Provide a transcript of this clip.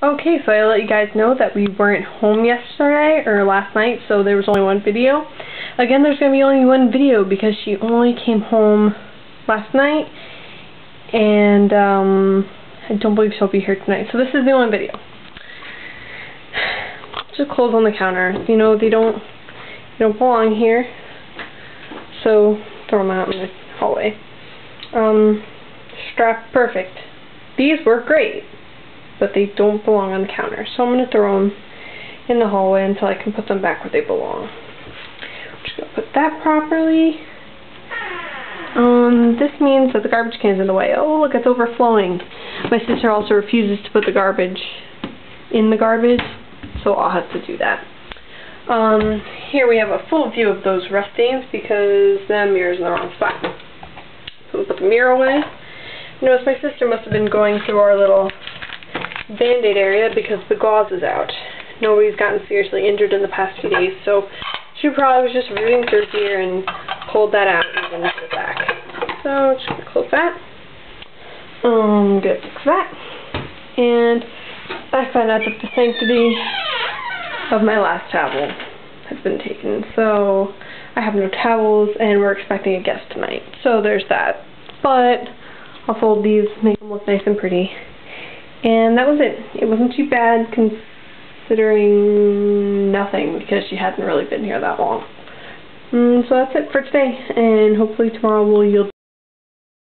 Okay, so I let you guys know that we weren't home yesterday, or last night, so there was only one video. Again, there's going to be only one video because she only came home last night, and I don't believe she'll be here tonight. So this is the only video. Just clothes on the counter. You know, they don't belong here, so throw them out in the hallway. Strap perfect. These work great, but they don't belong on the counter, so I'm going to throw them in the hallway until I can put them back where they belong. I'm just going to put that properly. This means that the garbage can's in the way. Oh, look, it's overflowing. My sister also refuses to put the garbage in the garbage, so I'll have to do that. Here we have a full view of those rust stains because the mirror's in the wrong spot. So we'll put the mirror away. Notice my sister must have been going through our little Band-Aid area because the gauze is out. Nobody's gotten seriously injured in the past few days, so she probably was just rooting through here and pulled that out and then put it back. So just gonna close that. I'm gonna fix that. And I found out that the sanctity of my last towel has been taken, so I have no towels and we're expecting a guest tonight. So there's that. But I'll fold these, make them look nice and pretty. And that was it. It wasn't too bad considering nothing because she hadn't really been here that long. So that's it for today, and hopefully tomorrow will yield